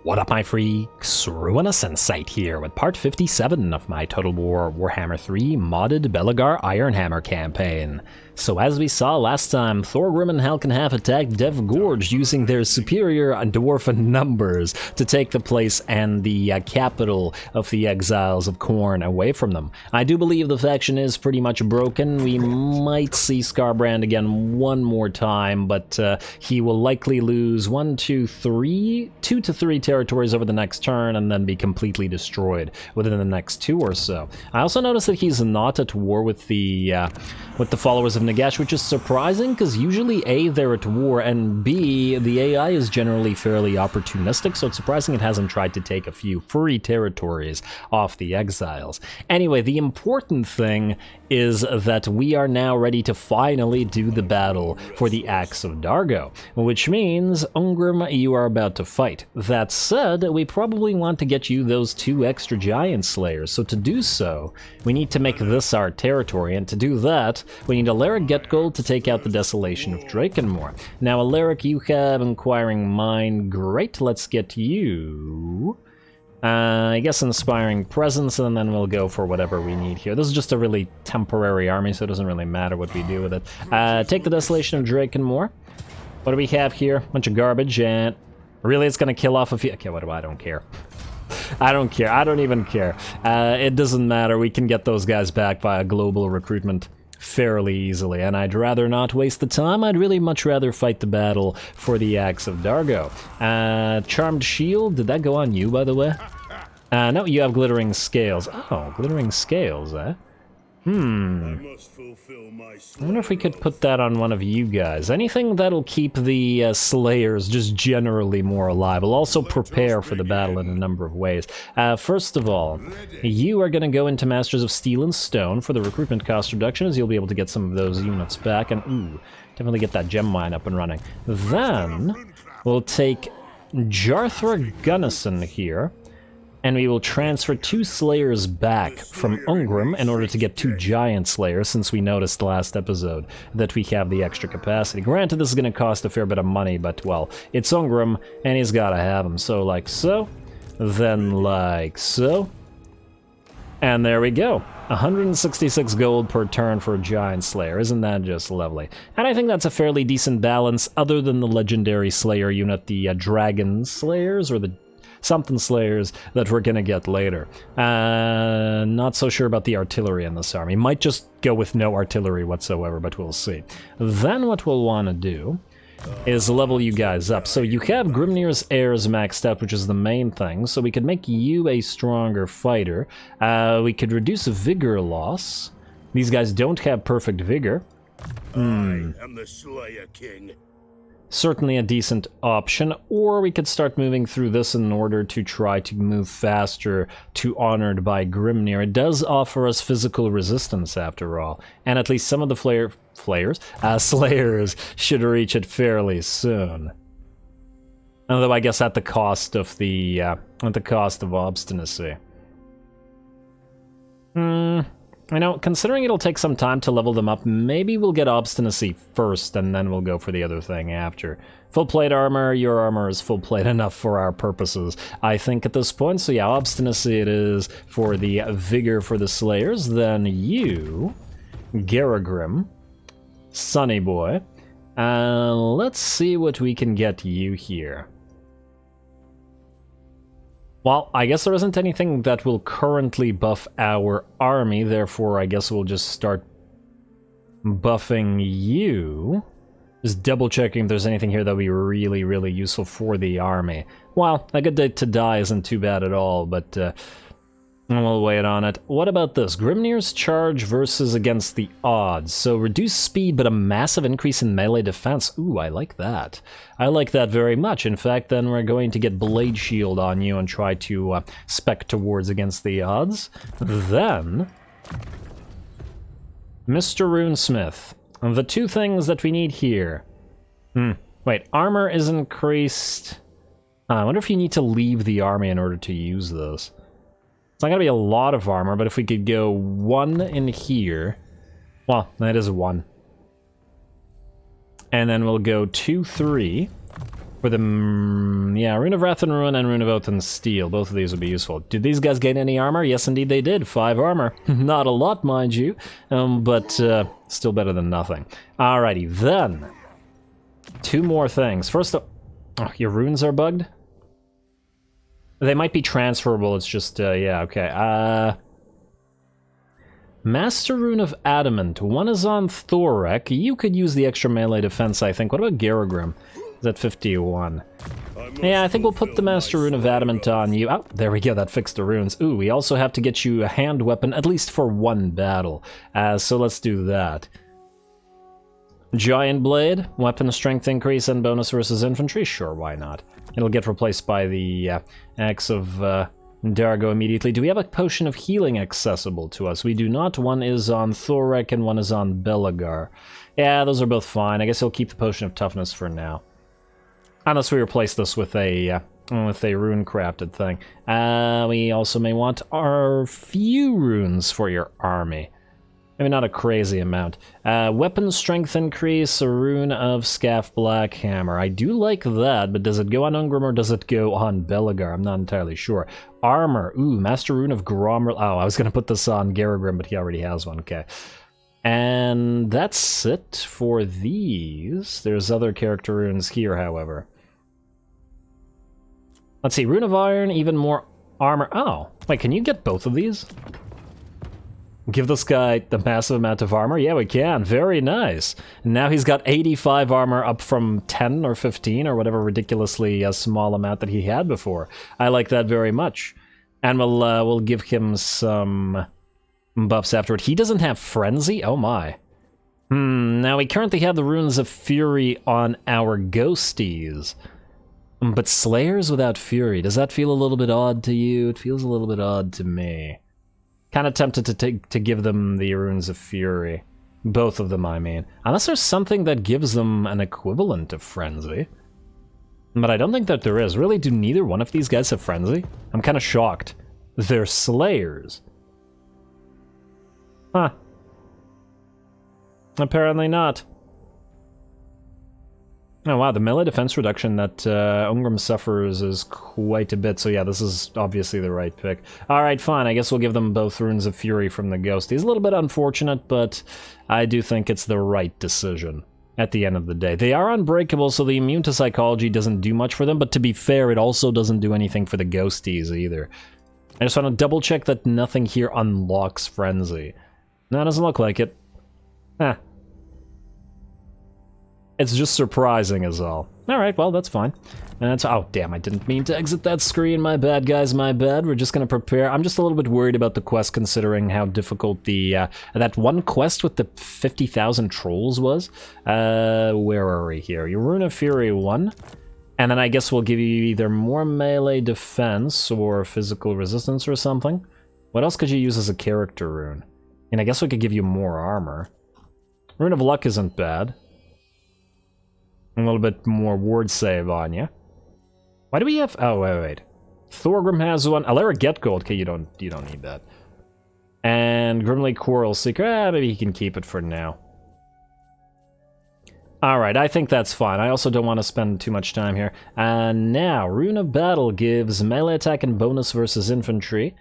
What up, my freaks? RuinouSinsight here with part 57 of my Total Warhammer 3 modded Belegar Ironhammer campaign. So as we saw last time, Thorgrim and Halkenhalf attacked Dev Gorge using their superior dwarven numbers to take the place and the capital of the Exiles of Khorne away from them. I do believe the faction is pretty much broken. We might see Skarbrand again one more time, but he will likely lose 2 to 3 territories over the next turn and then be completely destroyed within the next 2 or so. I also noticed that he's not at war with the followers of Nagash, which is surprising because usually A, they're at war, and B, the AI is generally fairly opportunistic, so it's surprising it hasn't tried to take a few free territories off the Exiles. Anyway, the important thing is that we are now ready to finally do the battle for the Axe of Dargo, which means, Angrund, you are about to fight. That said, we probably want to get you those 2 extra Giant Slayers, so to do so, we need to make this our territory, and to do that, we need Alaric Getgold to take out the Desolation of Drakenmore. Now, Alaric, you have Inquiring Mind. Great, let's get you... I guess Inspiring Presence, and then we'll go for whatever we need here. This is just a really temporary army, so it doesn't really matter what we do with it. Take the Desolation of Drakenmore. What do we have here? Bunch of garbage, and... Really, it's gonna kill off a few... Okay, what do I don't care. I don't care. I don't even care. It doesn't matter. We can get those guys back via global recruitment fairly easily, and I'd rather not waste the time. I'd really much rather fight the battle for the Axe of Dargo. Charmed Shield, did that go on you, by the way? No, you have Glittering Scales. Oh, Glittering Scales, eh? I wonder if we could put that on one of you guys. Anything that'll keep the Slayers just generally more alive. We'll also prepare for the battle in a number of ways. First of all, you are going to go into Masters of Steel and Stone for the recruitment cost reduction, as you'll be able to get some of those units back, and ooh, definitely get that gem mine up and running. Then, we'll take Jarthra Gunnison here, and we will transfer 2 Slayers back from Angrund in order to get 2 Giant Slayers, since we noticed last episode that we have the extra capacity. Granted, this is going to cost a fair bit of money, but, well, it's Angrund, and he's got to have them. So, like so, then like so, and there we go. 166 gold per turn for a Giant Slayer. Isn't that just lovely? And I think that's a fairly decent balance, other than the legendary Slayer unit, the Dragon Slayers, or the something Slayers that we're gonna get later. Not so sure about the artillery in this army. Might just go with no artillery whatsoever, but we'll see. Then what we'll want to do is level you guys up. So you have Grimnir's Heirs maxed out, which is the main thing, so we could make you a stronger fighter. We could reduce vigor loss. These guys don't have perfect vigor. I am the Slayer King. Certainly a decent option, or we could start moving through this in order to try to move faster to Honored by Grimnir. It does offer us physical resistance after all, and at least some of the Slayers should reach it fairly soon. Although I guess at the cost of obstinacy. You know, considering it'll take some time to level them up, maybe we'll get obstinacy first, and then we'll go for the other thing after. Full plate armor, your armor is full plate enough for our purposes, I think, at this point. So yeah, obstinacy it is for the vigor for the Slayers. Then you, Garagrim, Sunny Boy. Let's see what we can get you here. Well, I guess there isn't anything that will currently buff our army, therefore I guess we'll just start buffing you. Just double checking if there's anything here that would be really, really useful for the army. Well, a good day to die isn't too bad at all, but we'll wait on it. What about this? Grimnir's Charge versus against the odds. So reduce speed, but a massive increase in melee defense. Ooh, I like that. I like that very much. In fact, then we're going to get Blade Shield on you and try to spec towards against the odds. Then, Mr. Runesmith. The 2 things that we need here. Wait, armor is increased. I wonder if you need to leave the army in order to use this. It's not going to be a lot of armor, but if we could go 1 in here... Well, that is 1. And then we'll go 2, 3. For the, yeah, Rune of Wrath and Ruin and Rune of Oath and Steel. Both of these would be useful. Did these guys gain any armor? Yes, indeed they did. 5 armor. Not a lot, mind you, but still better than nothing. Alrighty, then. 2 more things. First, oh, your runes are bugged? They might be transferable, it's just, yeah, okay. Master Rune of Adamant. 1 is on Thorek. You could use the extra melee defense, I think. What about Garagrim? Is at 51. Yeah, I think we'll put the Master Rune of Adamant on you. Oh, there we go, that fixed the runes. Ooh, we also have to get you a hand weapon, at least for 1 battle. So let's do that. Giant Blade, weapon strength increase and bonus versus infantry? Sure, why not? It'll get replaced by the axe of Dargo immediately. Do we have a potion of healing accessible to us? We do not. 1 is on Thorek and 1 is on Belegar. Yeah, those are both fine. I guess he'll keep the potion of toughness for now. Unless we replace this with a rune-crafted thing. We also may want our few runes for your army. Maybe not a crazy amount. Weapon strength increase, a rune of Scaff Blackhammer. I do like that, but does it go on Angrund or does it go on Belegar? I'm not entirely sure. Armor. Ooh, Master Rune of Grommer. Oh, I was going to put this on Garagrim, but he already has one. Okay. And that's it for these. There's other character runes here, however. Let's see. Rune of Iron, even more armor. Oh, wait, can you get both of these? Give this guy the massive amount of armor? Yeah, we can. Very nice. Now he's got 85 armor up from 10 or 15 or whatever ridiculously small amount that he had before. I like that very much. And we'll give him some buffs afterward. He doesn't have Frenzy? Oh my. Now we currently have the Runes of Fury on our Ghosties. But Slayers without Fury, does that feel a little bit odd to you? It feels a little bit odd to me. Kind of tempted to give them the Runes of Fury. Both of them, I mean. Unless there's something that gives them an equivalent of Frenzy. But I don't think that there is. Really, do neither one of these guys have Frenzy? I'm kind of shocked. They're Slayers. Huh. Apparently not. Oh wow, the melee defense reduction that Ungrim suffers is quite a bit, so yeah, this is obviously the right pick. Alright, fine, I guess we'll give them both Runes of Fury from the Ghost. He's a little bit unfortunate, but I do think it's the right decision at the end of the day. They are unbreakable, so the immune to psychology doesn't do much for them, but to be fair, it also doesn't do anything for the Ghosties either. I just want to double check that nothing here unlocks Frenzy. No, it doesn't look like it. Eh. It's just surprising as all. Alright, well, that's fine. And that's... Oh, damn, I didn't mean to exit that screen. My bad, guys, my bad. We're just gonna prepare... I'm just a little bit worried about the quest, considering how difficult the... that one quest with the 50,000 trolls was. Where are we here? Your Rune of Fury 1. And then I guess we'll give you either more melee defense or physical resistance or something. What else could you use as a character rune? And I guess we could give you more armor. Rune of Luck isn't bad. A little bit more ward save on you. Why do we have... Oh, wait. Thorgrim has one. Alara Get Gold. Okay, you don't need that. And Grimly Coral Seeker. Maybe he can keep it for now. Alright, I think that's fine. I also don't want to spend too much time here. And now, Rune of Battle gives melee attack and bonus versus infantry.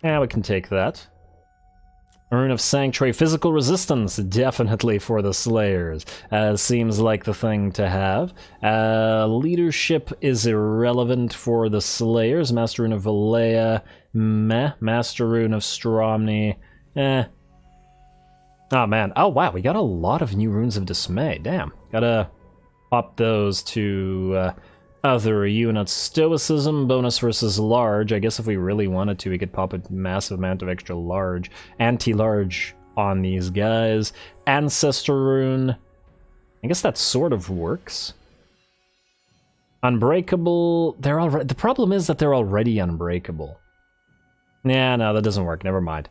Yeah, we can take that. Rune of Sanctuary, physical resistance, definitely for the Slayers. Seems like the thing to have. Leadership is irrelevant for the Slayers. Master Rune of Valea, meh. Master Rune of Stromny, eh. Oh man, oh wow, we got a lot of new Runes of Dismay, damn. Gotta pop those to other units. Stoicism, bonus versus large. I guess if we really wanted to, we could pop a massive amount of extra large, anti-large on these guys. Ancestor Rune. I guess that sort of works. Unbreakable. They're already... The problem is that they're already unbreakable. Yeah, no, that doesn't work. Never mind.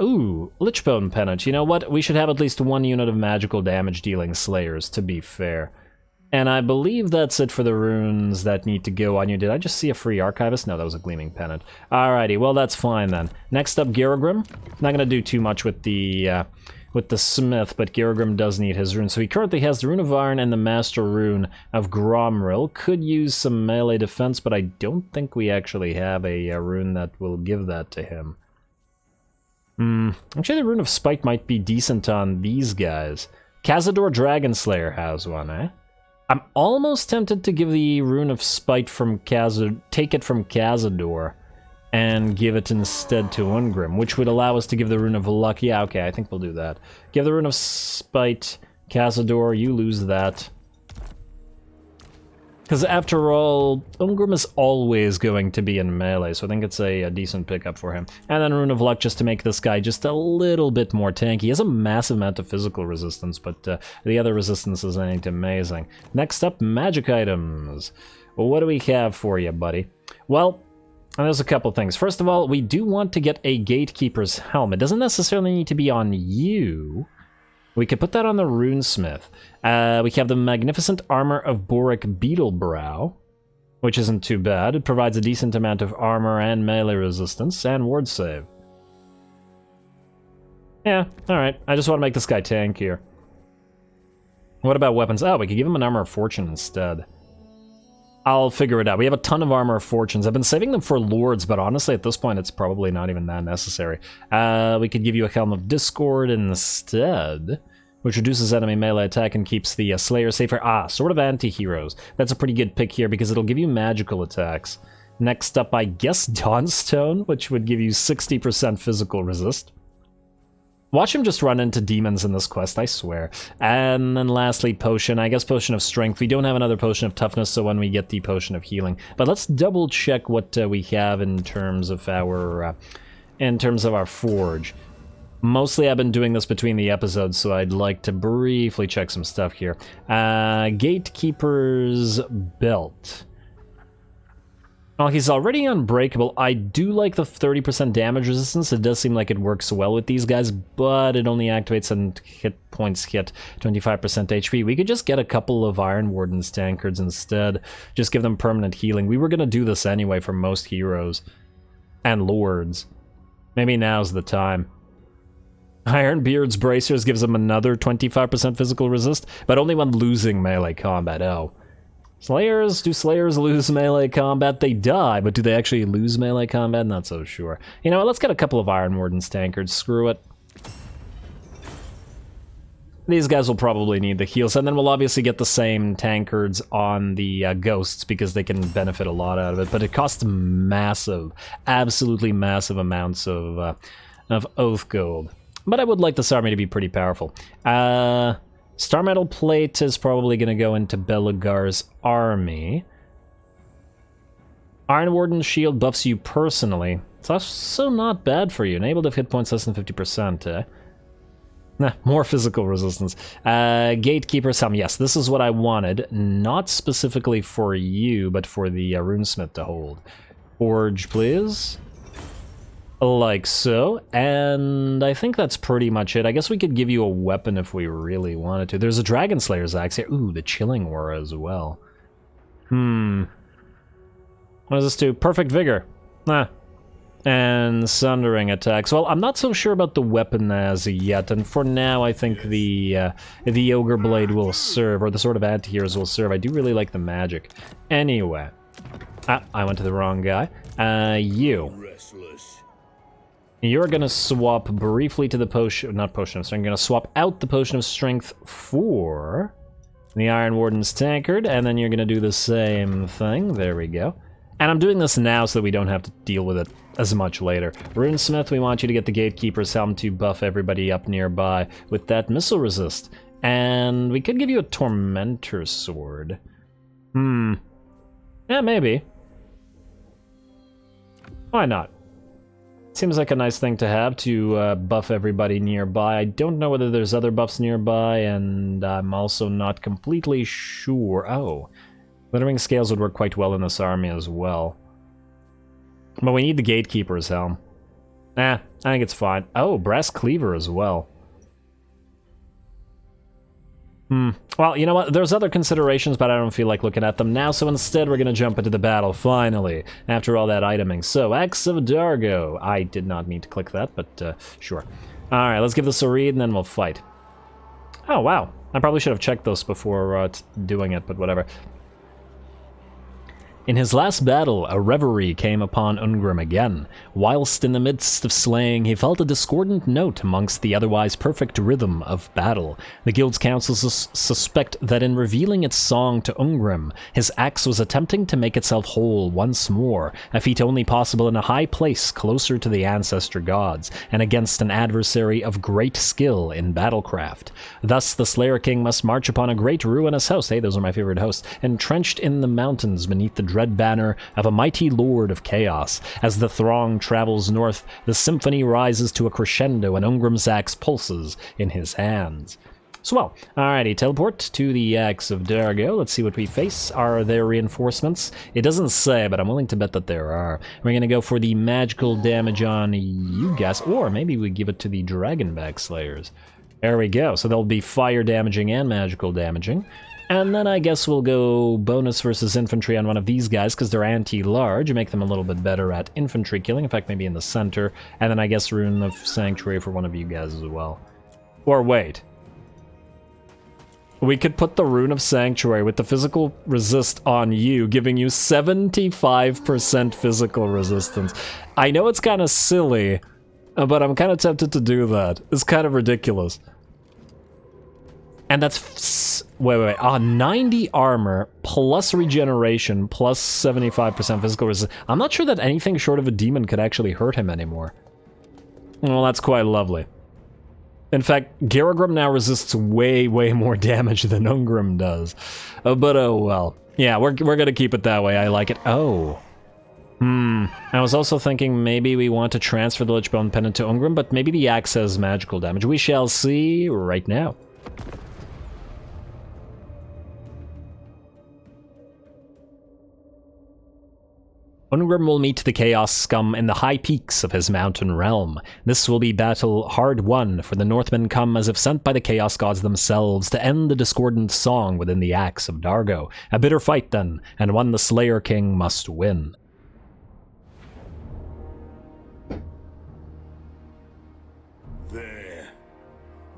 Ooh, Lichbone Pennant. You know what? We should have at least one unit of magical damage dealing Slayers, to be fair. And I believe that's it for the runes that need to go on you. Did I just see a free Archivist? No, that was a Gleaming Pennant. Alrighty, well that's fine then. Next up, Garagrim. Not gonna do too much with the with the Smith, but Gergrim does need his rune. So he currently has the Rune of Iron and the Master Rune of Gromril. Could use some melee defense, but I don't think we actually have a rune that will give that to him. Actually, the Rune of Spite might be decent on these guys. Cazador Dragonslayer has one, eh? I'm almost tempted to give the Rune of Spite from take it from Cazador and give it instead to Ungrim, which would allow us to give the Rune of Luck. Yeah, okay, I think we'll do that. Give the Rune of Spite, Cazador, you lose that. Because after all, Ungrim is always going to be in melee, so I think it's a decent pickup for him. And then Rune of Luck just to make this guy just a little bit more tanky. He has a massive amount of physical resistance, but the other resistances ain't amazing. Next up, magic items. Well, what do we have for you, buddy? Well, there's a couple things. First of all, we do want to get a Gatekeeper's Helm. It doesn't necessarily need to be on you. We could put that on the Runesmith. We have the Magnificent Armor of Boric Beetlebrow, which isn't too bad. It provides a decent amount of armor and melee resistance, and ward save. Yeah, alright. I just want to make this guy tankier. What about weapons? Oh, we could give him an Armor of Fortune instead. I'll figure it out. We have a ton of Armor of Fortunes. I've been saving them for Lords, but honestly, at this point, it's probably not even that necessary. We could give you a Helm of Discord instead, which reduces enemy melee attack and keeps the Slayer safer. Sword of Anti-Heroes. That's a pretty good pick here, because it'll give you magical attacks. Next up, I guess Dawnstone, which would give you 60% physical resist. Watch him just run into demons in this quest, I swear. And then lastly, Potion. I guess Potion of Strength. We don't have another Potion of Toughness, so when we get the Potion of Healing. But let's double check what we have in terms of our forge. Mostly I've been doing this between the episodes, so I'd like to briefly check some stuff here. Gatekeeper's Belt. Well, he's already unbreakable. I do like the 30% damage resistance. It does seem like it works well with these guys, but it only activates and hit points hit 25% HP. We could just get a couple of Iron Wardens tankards instead. Just give them permanent healing. We were going to do this anyway for most heroes and lords. Maybe now's the time. Ironbeard's Bracers gives them another 25% physical resist, but only when losing melee combat. Oh. Slayers? Do Slayers lose melee combat? They die, but do they actually lose melee combat? Not so sure. You know what, let's get a couple of Iron Wardens tankards. Screw it. These guys will probably need the heals, and then we'll obviously get the same tankards on the ghosts, because they can benefit a lot out of it, but it costs massive, absolutely massive amounts of Oath Gold. But I would like this army to be pretty powerful. Star Metal Plate is probably going to go into Belegar's army. Iron Warden's Shield buffs you personally. It's also not bad for you. Enabled if hit points less than 50%, eh? Nah, more physical resistance. Gatekeeper's Helm. Yes, this is what I wanted. Not specifically for you, but for the Runesmith to hold. Forge, please. Like so, and I think that's pretty much it. I guess we could give you a weapon if we really wanted to. There's a Dragon Slayer's Axe here. Ooh, the Chilling Aura as well. What does this do? Perfect Vigor. And Sundering Attacks. Well, I'm not so sure about the weapon as yet, and for now I think the Ogre Blade will serve, or the Sword of Anti-Heroes will serve. I do really like the magic. Anyway. I went to the wrong guy. You. You're gonna swap briefly to the potion, not potion of strength, I'm gonna swap out the potion of strength for the Iron Warden's tankard, and then you're gonna do the same thing, there we go. And I'm doing this now so that we don't have to deal with it as much later. Runesmith, we want you to get the Gatekeeper's Helm to buff everybody up nearby with that missile resist. And we could give you a Tormentor Sword. Yeah, maybe. Why not? Seems like a nice thing to have to buff everybody nearby. I don't know whether there's other buffs nearby, and I'm also not completely sure. Oh, Glittering Scales would work quite well in this army as well. But we need the Gatekeeper's Helm. I think it's fine. Oh, Brass Cleaver as well. Well, you know what? There's other considerations, but I don't feel like looking at them now, so instead we're going to jump into the battle, finally, after all that iteming. So, Axe of Dargo. I did not mean to click that, but sure. Alright, let's give this a read and then we'll fight. Oh, wow. I probably should have checked those before doing it, but whatever. In his last battle, a reverie came upon Angrund again. Whilst in the midst of slaying, he felt a discordant note amongst the otherwise perfect rhythm of battle. The guild's council suspect that in revealing its song to Angrund, his axe was attempting to make itself whole once more, a feat only possible in a high place closer to the ancestor gods, and against an adversary of great skill in battlecraft. Thus, the Slayer King must march upon a great ruinous host, hey, those are my favorite hosts, entrenched in the mountains beneath the dread banner of a mighty lord of chaos. As the throng travels north, the symphony rises to a crescendo and Angrund's axe pulses in his hands. Swell. Alrighty, teleport to the axe of Dargo. Let's see what we face. Are there reinforcements? It doesn't say, but I'm willing to bet that there are. We're gonna go for the magical damage on you guys, or maybe we give it to the Dragonback Slayers. There we go. So they'll be fire damaging and magical damaging. And then I guess we'll go bonus versus infantry on one of these guys because they're anti-large. Make them a little bit better at infantry killing. In fact, maybe in the center. And then I guess Rune of Sanctuary for one of you guys as well. Or wait. We could put the Rune of Sanctuary with the physical resist on you, giving you 75% physical resistance. I know it's kind of silly, but I'm kind of tempted to do that. It's kind of ridiculous. And that's, wait, 90 armor, plus regeneration, plus 75% physical resistance. I'm not sure that anything short of a demon could actually hurt him anymore. Well, that's quite lovely. In fact, Garagrim now resists way more damage than Angrund does. But oh well. Yeah, we're gonna keep it that way, I like it. Oh. I was also thinking maybe we want to transfer the Lichbone Pendant to Angrund, but maybe the axe has magical damage. We shall see right now. Angrund will meet the Chaos Scum in the high peaks of his mountain realm. This will be battle hard won, for the Northmen come as if sent by the Chaos Gods themselves to end the discordant song within the Axe of Dargo. A bitter fight then, and one the Slayer King must win.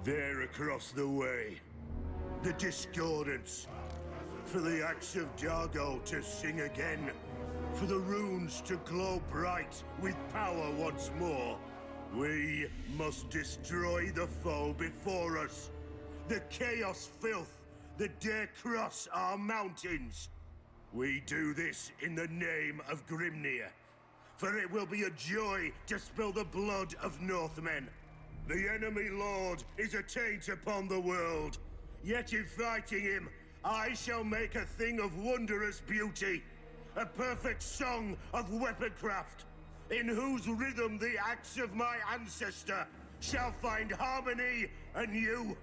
There across the way, the discordance, for the Axe of Dargo to sing again. For the runes to glow bright with power once more. We must destroy the foe before us. The chaos filth that dare cross our mountains. We do this in the name of Grimnir. For it will be a joy to spill the blood of Northmen. The enemy lord is a taint upon the world. Yet in fighting him, I shall make a thing of wondrous beauty. A perfect song of weaponcraft, in whose rhythm the axe of my ancestor shall find harmony anew.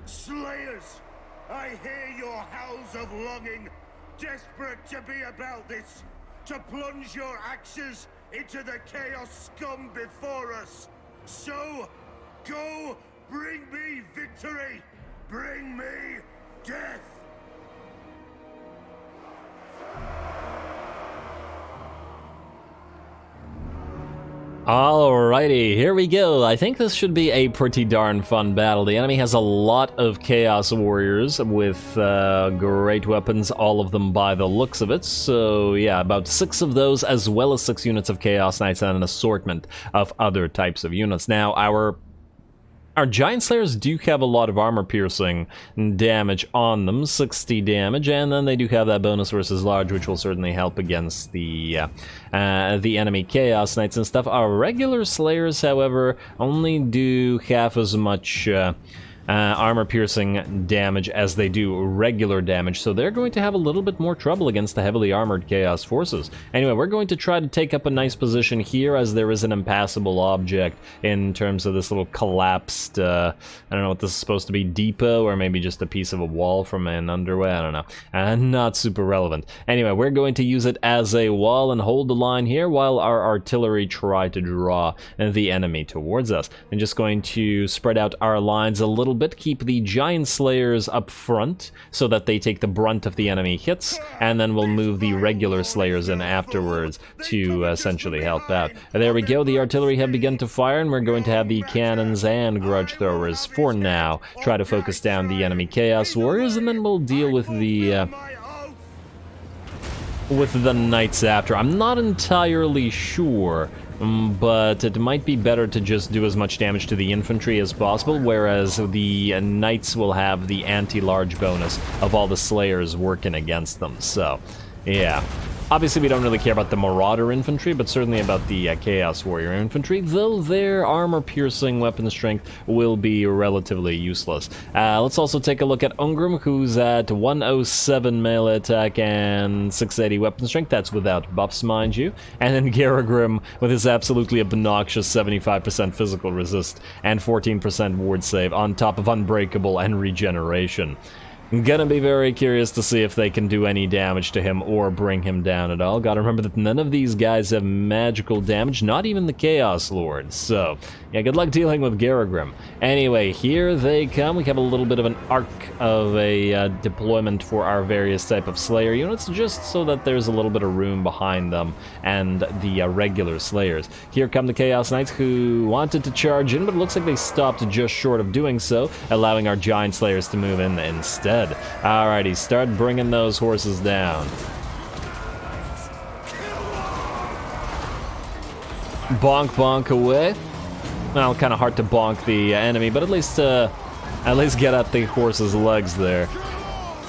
Slayers, I hear your howls of longing, desperate to be about this, to plunge your axes into the chaos scum before us. So, go, bring me victory, bring me death. Alrighty, here we go. I think this should be a pretty darn fun battle. The enemy has a lot of Chaos Warriors with great weapons, all of them by the looks of it. So yeah, about 6 of those, as well as 6 units of Chaos Knights and an assortment of other types of units. Now, our Giant Slayers do have a lot of armor-piercing damage on them, 60 damage, and then they do have that bonus versus large, which will certainly help against the enemy Chaos Knights and stuff. Our regular Slayers, however, only do half as much armor-piercing damage as they do regular damage, so they're going to have a little bit more trouble against the heavily armored Chaos forces. Anyway, we're going to try to take up a nice position here, as there is an impassable object in terms of this little collapsed, I don't know what this is supposed to be, depot, or maybe just a piece of a wall from an underway, I don't know. Not super relevant. Anyway, we're going to use it as a wall and hold the line here while our artillery try to draw the enemy towards us. I'm just going to spread out our lines a little bit, keep the Giant Slayers up front so that they take the brunt of the enemy hits, and then we'll move the regular Slayers in afterwards to essentially help out. There we go, the artillery have begun to fire, and we're going to have the cannons and grudge throwers for now try to focus down the enemy Chaos Warriors, and then we'll deal with the knights after. I'm not entirely sure, but it might be better to just do as much damage to the infantry as possible, whereas the knights will have the anti-large bonus of all the slayers working against them. So, yeah. Obviously, we don't really care about the Marauder infantry, but certainly about the Chaos Warrior infantry, though their armor-piercing weapon strength will be relatively useless. Let's also take a look at Angrund, who's at 107 melee attack and 680 weapon strength. That's without buffs, mind you. And then Garagrim with his absolutely obnoxious 75% physical resist and 14% ward save on top of Unbreakable and Regeneration. I'm gonna be very curious to see if they can do any damage to him or bring him down at all. Gotta remember that none of these guys have magical damage, not even the Chaos Lords. So, yeah, good luck dealing with Garagrim. Anyway, here they come. We have a little bit of an arc of a deployment for our various type of Slayer units, just so that there's a little bit of room behind them and the regular Slayers. Here come the Chaos Knights, who wanted to charge in, but it looks like they stopped just short of doing so, allowing our Giant Slayers to move in instead. Alrighty, start bringing those horses down. Bonk, bonk away. Well, kind of hard to bonk the enemy, but at least get at the horse's legs there.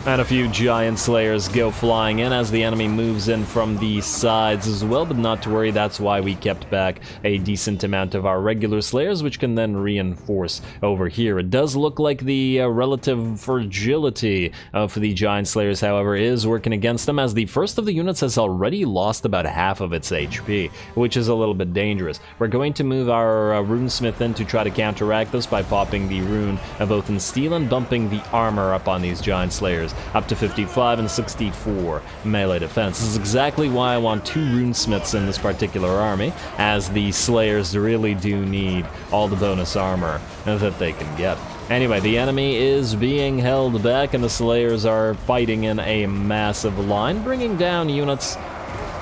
And a few Giant Slayers go flying in as the enemy moves in from the sides as well, but not to worry, that's why we kept back a decent amount of our regular Slayers, which can then reinforce over here. It does look like the relative fragility of the Giant Slayers, however, is working against them, as the first of the units has already lost about half of its HP, which is a little bit dangerous. We're going to move our Runesmith in to try to counteract this by popping the rune both in steel and bumping the armor up on these Giant Slayers up to 55 and 64 melee defense. This is exactly why I want 2 runesmiths in this particular army, as the Slayers really do need all the bonus armor that they can get. Anyway, the enemy is being held back, and the Slayers are fighting in a massive line, bringing down units,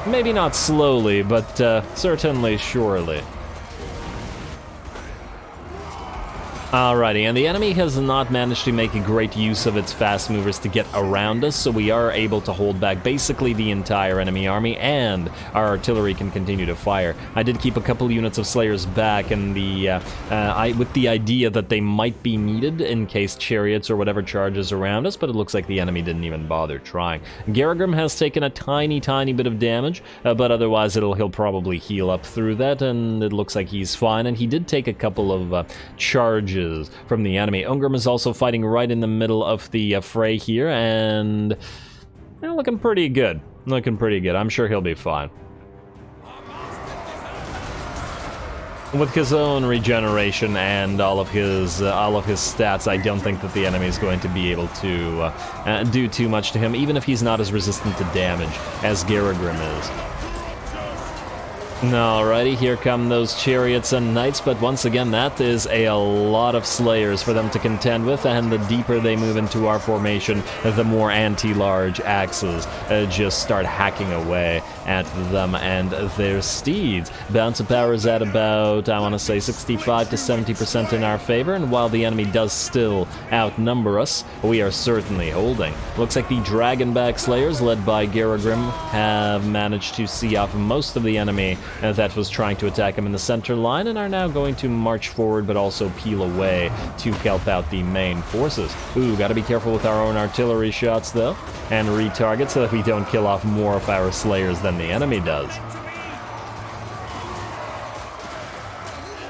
maybe not slowly, but certainly surely. Alrighty, and the enemy has not managed to make a great use of its fast movers to get around us, so we are able to hold back basically the entire enemy army, and our artillery can continue to fire. I did keep a couple units of Slayers back, and with the idea that they might be needed in case chariots or whatever charges around us, but it looks like the enemy didn't even bother trying. Garagrim has taken a tiny bit of damage, but otherwise he'll probably heal up through that, and it looks like he's fine, and he did take a couple of charges from the enemy. Angrund is also fighting right in the middle of the fray here, and looking pretty good. I'm sure he'll be fine. With his own regeneration and all of his stats, I don't think that the enemy is going to be able to do too much to him, even if he's not as resistant to damage as Garagrim is. Alrighty, here come those chariots and knights, but once again, that is a lot of Slayers for them to contend with, and the deeper they move into our formation, the more anti-large axes just start hacking away at them and their steeds. Bounce of power is at about, I want to say, 65 to 70% in our favor, and while the enemy does still outnumber us, we are certainly holding. Looks like the Dragonback Slayers, led by Garagrim, have managed to see off most of the enemy that was trying to attack him in the center line, and are now going to march forward but also peel away to help out the main forces. Ooh, gotta be careful with our own artillery shots though, and retarget so that we don't kill off more of our Slayers than the enemy does.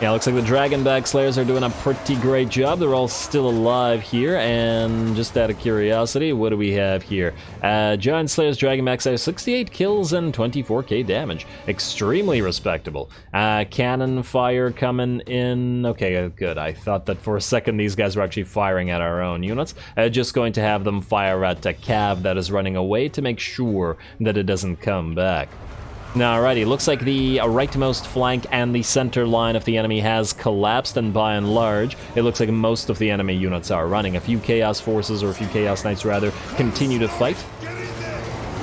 Yeah, looks like the Dragonback Slayers are doing a pretty great job. They're all still alive here, and just out of curiosity, what do we have here? Giant Slayers, Dragonback Slayers, 68 kills and 24k damage. Extremely respectable. Cannon fire coming in. Okay, good. I thought that for a second these guys were actually firing at our own units. Just going to have them fire at a cav that is running away to make sure that it doesn't come back. Alrighty, looks like the rightmost flank and the center line of the enemy has collapsed, and by and large, it looks like most of the enemy units are running. A few Chaos Forces, or a few Chaos Knights rather, continue to fight,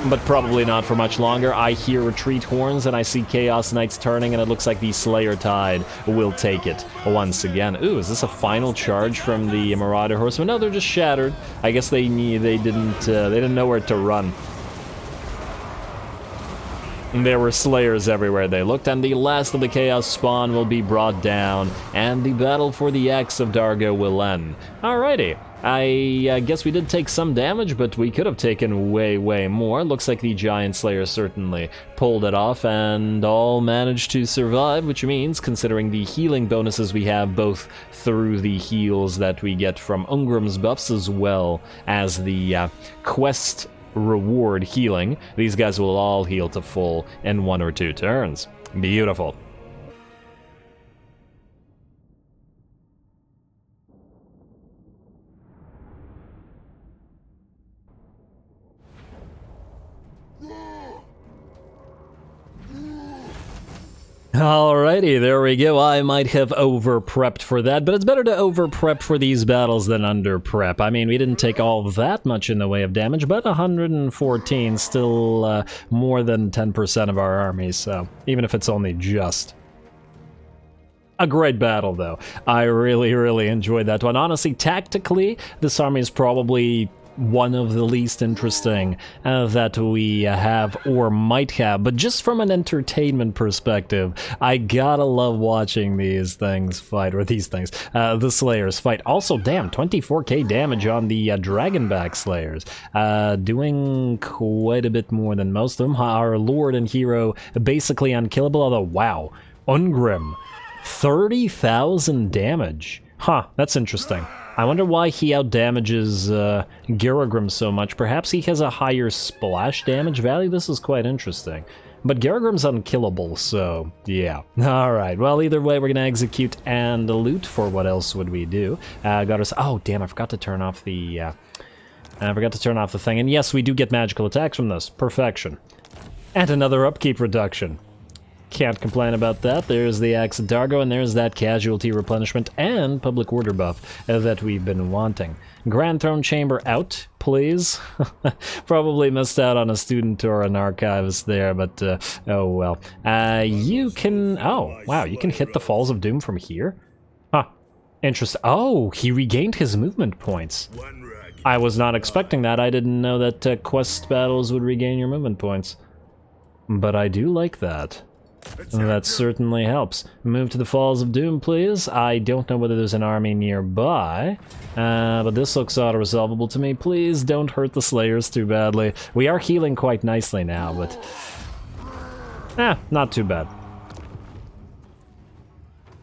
but probably not for much longer. I hear retreat horns, and I see Chaos Knights turning, and it looks like the Slayer Tide will take it once again. Ooh, is this a final charge from the Marauder Horsemen? No, they're just shattered. I guess they didn't know where to run. There were Slayers everywhere they looked, and the last of the Chaos spawn will be brought down, and the battle for the Axe of Dargo will end. Alrighty, I guess we did take some damage, but we could have taken way, way more. Looks like the Giant Slayer certainly pulled it off, and all managed to survive, which means, considering the healing bonuses we have, both through the heals that we get from Ungrum's buffs, as well as the quest reward healing, these guys will all heal to full in 1 or 2 turns. Beautiful. Alrighty, there we go. I might have over-prepped for that, but it's better to over-prep for these battles than under-prep. I mean, we didn't take all that much in the way of damage, but 114, still more than 10% of our army, so even if it's only just. A great battle, though. I really, really enjoyed that one. Honestly, tactically, this army is probably one of the least interesting that we have or might have, but just from an entertainment perspective, I gotta love watching these things fight, or these things, the Slayers fight. Also, damn, 24k damage on the Dragonback Slayers, doing quite a bit more than most of them. Our Lord and Hero basically unkillable, although, wow, Ungrim, 30,000 damage. Huh, that's interesting. I wonder why he outdamages Garagrim so much. Perhaps he has a higher splash damage value? This is quite interesting. But Garagrim's unkillable, so yeah. Alright, well, either way, we're gonna execute and loot. For what else would we do? Got us. Oh, damn, I forgot to turn off the. Thing. And yes, we do get magical attacks from this. Perfection. And another upkeep reduction. Can't complain about that. There's the Axe of Dargo, and there's that casualty replenishment and public order buff that we've been wanting. Grand Throne Chamber out, please. Probably missed out on a student or an archivist there, but oh well. You can... Oh, wow, you can hit the Falls of Doom from here? Huh. Interesting. Oh, he regained his movement points. I was not expecting that. I didn't know that quest battles would regain your movement points. But I do like that. That certainly helps. Move to the Falls of Doom, please. I don't know whether there's an army nearby, but this looks auto-resolvable to me. Please don't hurt the Slayers too badly. We are healing quite nicely now, but... not too bad.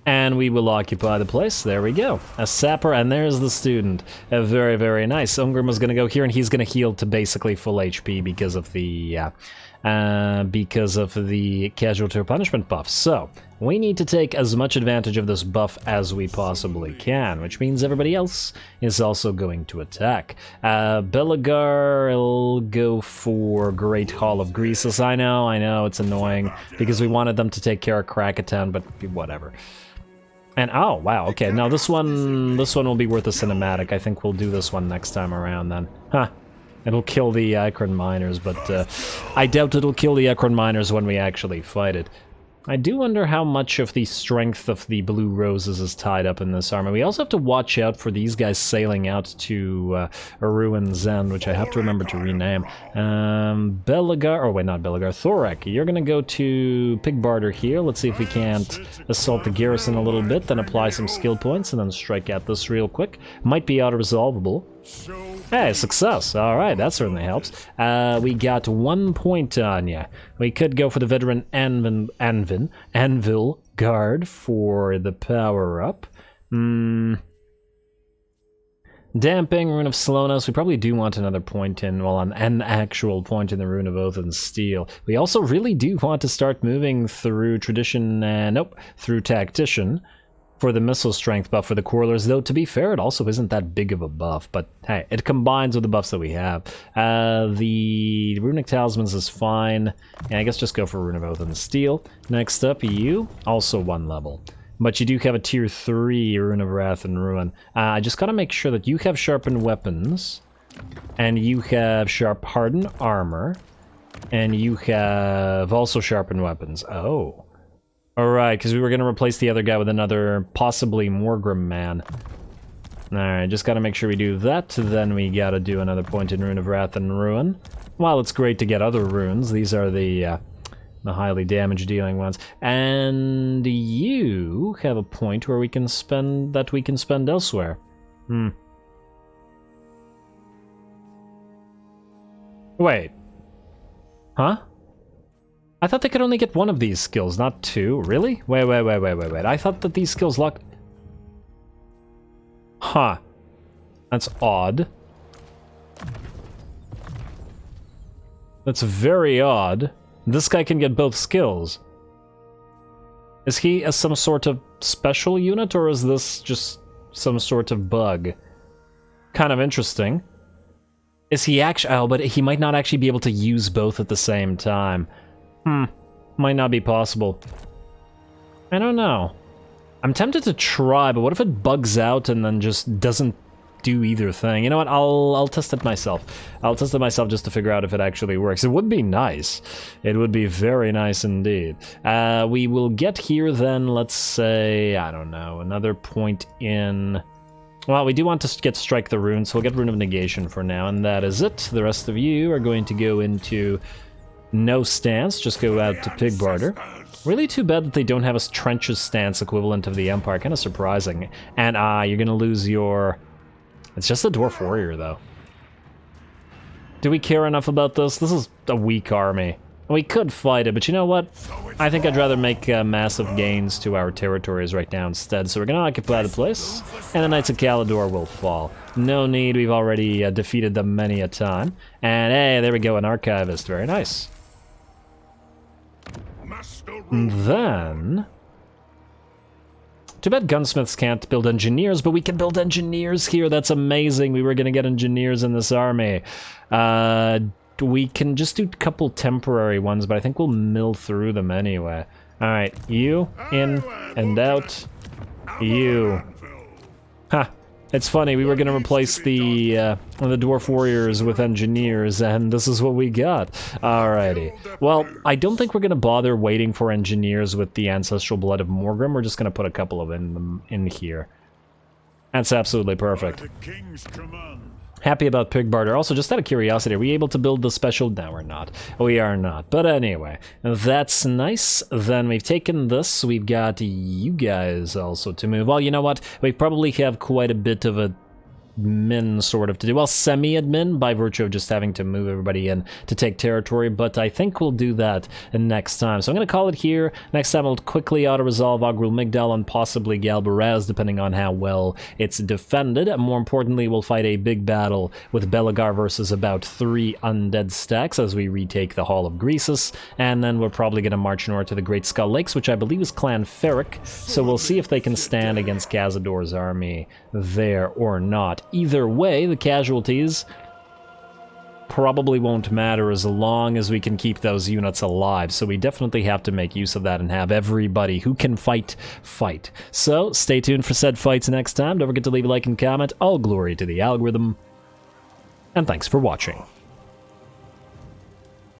And we will occupy the place. There we go. A sapper, and there's the student. Very, very nice. Ungrim was going to go here, and he's going to heal to basically full HP because of the casualty punishment buff. So, we need to take as much advantage of this buff as we possibly can, which means everybody else is also going to attack. Belegar will go for Great Hall of Greases. I know, it's annoying, because we wanted them to take care of Krakatown, but whatever. And oh, wow, okay, now this one will be worth a cinematic. I think we'll do this one next time around then. Huh. It'll kill the Akron Miners, but I doubt it'll kill the Akron Miners when we actually fight it. I do wonder how much of the strength of the Blue Roses is tied up in this armor. We also have to watch out for these guys sailing out to Ruin's End, which I have to remember to rename. Belegar, oh wait, not Belegar, Thorek, you're gonna go to Pig Barter here. Let's see if we can't assault the garrison a little bit, then apply some skill points, and then strike at this real quick. Might be auto-resolvable. Hey, success. Alright, that certainly helps. We got 1 point on ya. We could go for the Veteran Anvil Guard for the power-up. Damping, Rune of Slowness. We probably do want another point in, well, an actual point in the Rune of Oath and Steel. We also really do want to start moving through Tradition, through Tactician. for the missile strength buff for the Quarrelers, though to be fair, it also isn't that big of a buff, but hey, it combines with the buffs that we have. The Runic Talismans is fine, and I guess just go for Rune of Oath and Steel. Next up, you, also 1 level. But you do have a tier 3 Rune of Wrath and Ruin. I just gotta make sure that you have sharpened weapons, and you have sharp hardened armor, and you have also sharpened weapons. Oh. Alright, because we were going to replace the other guy with another, possibly Morgrim man. Alright, just got to make sure we do that, then we got to do another point in Rune of Wrath and Ruin. While it's great to get other runes, these are the highly damage-dealing ones. And you have a point where we can spend, elsewhere. Wait. Huh? I thought they could only get 1 of these skills, not 2. Really? Wait. I thought that these skills locked... Huh. That's odd. That's very odd. This guy can get both skills. Is he some sort of special unit, or is this just some sort of bug? Kind of interesting. Is he actually... Oh, but he might not actually be able to use both at the same time. Might not be possible. I don't know. I'm tempted to try, but what if it bugs out and then just doesn't do either thing? You know what? I'll test it myself. I'll test it myself just to figure out if it actually works. It would be nice. It would be very nice indeed. We will get here then, let's say, I don't know, another point in... Well, we do want to get Strike the Rune, so we'll get Rune of Negation for now, and that is it. The rest of you are going to go into... No stance, just go out to Pig Barter. Really too bad that they don't have a Trenches stance equivalent of the Empire, kind of surprising. And you're gonna lose your... It's just a Dwarf Warrior, though. Do we care enough about this? This is a weak army. We could fight it, but you know what? I think I'd rather make massive gains to our territories right now instead. So we're gonna occupy the place, and the Knights of Caledor will fall. No need, we've already defeated them many a time. And hey, there we go, an Archivist, very nice. And then... Too bad gunsmiths can't build engineers, but we can build engineers here. That's amazing. We were going to get engineers in this army. We can just do a couple temporary ones, but I think we'll mill through them anyway. Alright, you, in, and out. You. Ha! It's funny, we were going to replace the Dwarf Warriors with engineers, and this is what we got. Alrighty. Well, I don't think we're going to bother waiting for engineers with the Ancestral Blood of Morgrim. We're just going to put a couple of them in here. That's absolutely perfect. Happy about Pig Barter. Also, just out of curiosity, are we able to build the special? No, we're not. We are not. But anyway, that's nice. Then we've taken this. We've got you guys also to move. Well, you know what? We probably have quite a bit of a admin sort of to do. Well, semi-admin by virtue of just having to move everybody in to take territory, but I think we'll do that next time. So I'm going to call it here. Next time I'll quickly auto-resolve Ogrul Migdal and possibly Galbaraz, depending on how well it's defended. And more importantly, we'll fight a big battle with Belegar versus about 3 undead stacks as we retake the Hall of Greasus, and then we're probably going to march north to the Great Skull Lakes, which I believe is Clan Ferric, so we'll see if they can stand against Cazador's army there or not. Either way, the casualties probably won't matter as long as we can keep those units alive, so we definitely have to make use of that and have everybody who can fight, fight. So, stay tuned for said fights next time. Don't forget to leave a like and comment. All glory to the algorithm, and thanks for watching.